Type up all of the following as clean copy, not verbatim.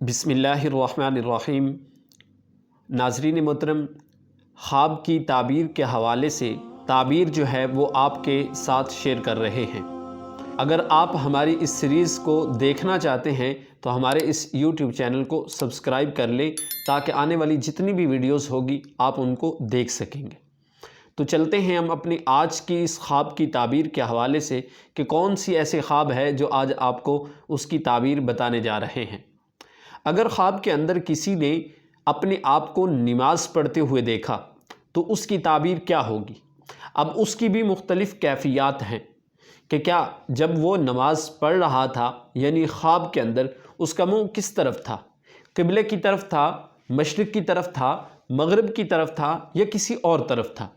بسم اللہ الرحمن الرحیم۔ ناظرین محترم، خواب کی تعبیر کے حوالے سے تعبیر جو ہے وہ آپ کے ساتھ شیئر کر رہے ہیں۔ اگر آپ ہماری اس سیریز کو دیکھنا چاہتے ہیں تو ہمارے اس یوٹیوب چینل کو سبسکرائب کر لیں تاکہ آنے والی جتنی بھی ویڈیوز ہوگی آپ ان کو دیکھ سکیں گے۔ تو چلتے ہیں ہم اپنی آج کی اس خواب کی تعبیر کے حوالے سے کہ کون سی ایسے خواب ہے جو آج آپ کو اس کی تعبیر بتانے جا رہے ہیں۔ اگر خواب کے اندر کسی نے اپنے آپ کو نماز پڑھتے ہوئے دیکھا تو اس کی تعبیر کیا ہوگی؟ اب اس کی بھی مختلف کیفیات ہیں کہ کیا جب وہ نماز پڑھ رہا تھا یعنی خواب کے اندر اس کا منہ کس طرف تھا؟ قبلے کی طرف تھا، مشرق کی طرف تھا، مغرب کی طرف تھا یا کسی اور طرف تھا؟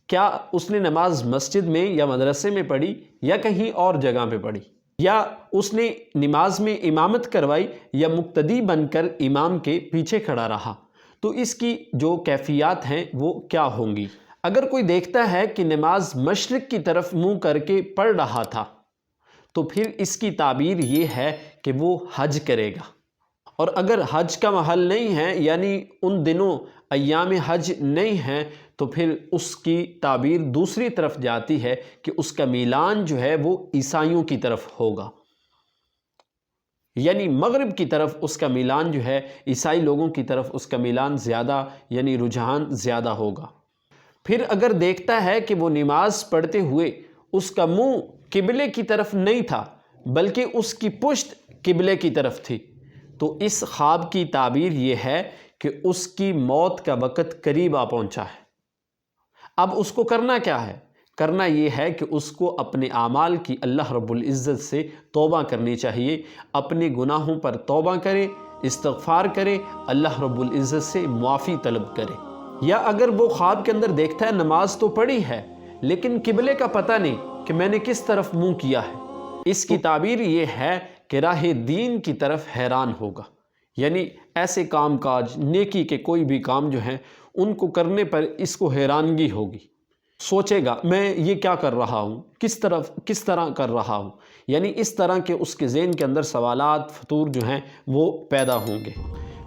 کیا اس نے نماز مسجد میں یا مدرسے میں پڑھی یا کہیں اور جگہ پہ پڑھی؟ یا اس نے نماز میں امامت کروائی یا مقتدی بن کر امام کے پیچھے کھڑا رہا؟ تو اس کی جو کیفیات ہیں وہ کیا ہوں گی؟ اگر کوئی دیکھتا ہے کہ نماز مشرق کی طرف منہ کر کے پڑھ رہا تھا تو پھر اس کی تعبیر یہ ہے کہ وہ حج کرے گا، اور اگر حج کا محل نہیں ہے یعنی ان دنوں ایام حج نہیں ہیں تو پھر اس کی تعبیر دوسری طرف جاتی ہے کہ اس کا میلان جو ہے وہ عیسائیوں کی طرف ہوگا، یعنی مغرب کی طرف اس کا میلان جو ہے عیسائی لوگوں کی طرف اس کا میلان زیادہ یعنی رجحان زیادہ ہوگا۔ پھر اگر دیکھتا ہے کہ وہ نماز پڑھتے ہوئے اس کا منہ قبلے کی طرف نہیں تھا بلکہ اس کی پشت قبلے کی طرف تھی تو اس خواب کی تعبیر یہ ہے کہ اس کی موت کا وقت قریب آ پہنچا ہے۔ اب اس کو کرنا کیا ہے؟ کرنا یہ ہے کہ اس کو اپنے اعمال کی اللہ رب العزت سے توبہ کرنی چاہیے، اپنے گناہوں پر توبہ کرے، استغفار کرے، اللہ رب العزت سے معافی طلب کرے۔ یا اگر وہ خواب کے اندر دیکھتا ہے نماز تو پڑھی ہے لیکن قبلے کا پتہ نہیں کہ میں نے کس طرف منہ کیا ہے، اس کی تعبیر یہ ہے کہ راہ دین کی طرف حیران ہوگا، یعنی ایسے کام کاج نیکی کے کوئی بھی کام جو ہیں ان کو کرنے پر اس کو حیرانگی ہوگی، سوچے گا میں یہ کیا کر رہا ہوں، کس طرح کر رہا ہوں، یعنی اس طرح کے اس کے ذہن کے اندر سوالات فطور جو ہیں وہ پیدا ہوں گے۔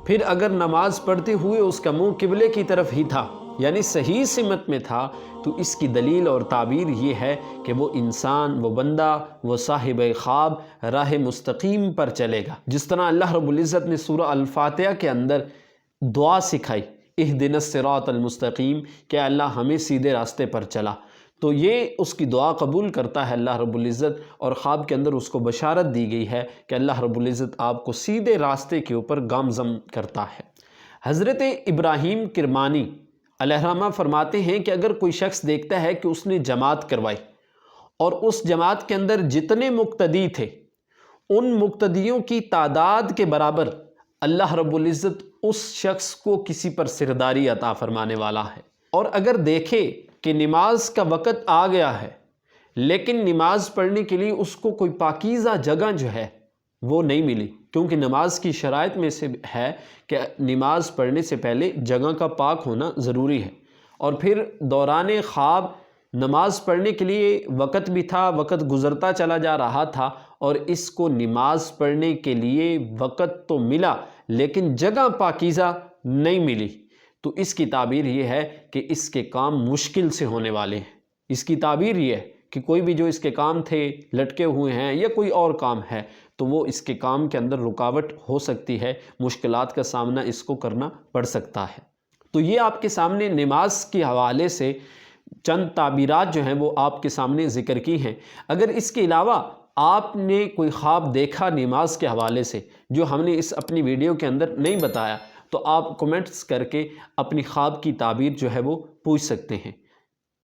پھر اگر نماز پڑھتے ہوئے اس کا منہ قبلے کی طرف ہی تھا یعنی صحیح سمت میں تھا تو اس کی دلیل اور تعبیر یہ ہے کہ وہ انسان، وہ بندہ، وہ صاحب خواب راہ مستقیم پر چلے گا، جس طرح اللہ رب العزت نے سورہ الفاتحہ کے اندر دعا سکھائی، اہدنا الصراط المستقیم، کہ اللہ ہمیں سیدھے راستے پر چلا، تو یہ اس کی دعا قبول کرتا ہے اللہ رب العزت، اور خواب کے اندر اس کو بشارت دی گئی ہے کہ اللہ رب العزت آپ کو سیدھے راستے کے اوپر گامزن کرتا ہے۔ حضرت ابراہیم کرمانی علیہ الرحمہ فرماتے ہیں کہ اگر کوئی شخص دیکھتا ہے کہ اس نے جماعت کروائی اور اس جماعت کے اندر جتنے مقتدی تھے ان مقتدیوں کی تعداد کے برابر اللہ رب العزت اس شخص کو کسی پر سرداری عطا فرمانے والا ہے، اور اگر دیکھے کہ نماز کا وقت آ گیا ہے لیکن نماز پڑھنے کے لیے اس کو کوئی پاکیزہ جگہ جو ہے وہ نہیں ملی، کیونکہ نماز کی شرائط میں سے ہے کہ نماز پڑھنے سے پہلے جگہ کا پاک ہونا ضروری ہے، اور پھر دوران خواب نماز پڑھنے کے لیے وقت بھی تھا، وقت گزرتا چلا جا رہا تھا، اور اس کو نماز پڑھنے کے لیے وقت تو ملا لیکن جگہ پاکیزہ نہیں ملی، تو اس کی تعبیر یہ ہے کہ اس کے کام مشکل سے ہونے والے ہیں۔ اس کی تعبیر یہ ہے کہ کوئی بھی جو اس کے کام تھے لٹکے ہوئے ہیں یا کوئی اور کام ہے تو وہ اس کے کام کے اندر رکاوٹ ہو سکتی ہے، مشکلات کا سامنا اس کو کرنا پڑ سکتا ہے۔ تو یہ آپ کے سامنے نماز کے حوالے سے چند تعبیرات جو ہیں وہ آپ کے سامنے ذکر کی ہیں۔ اگر اس کے علاوہ آپ نے کوئی خواب دیکھا نماز کے حوالے سے جو ہم نے اس اپنی ویڈیو کے اندر نہیں بتایا تو آپ کومنٹس کر کے اپنی خواب کی تعبیر جو ہے وہ پوچھ سکتے ہیں۔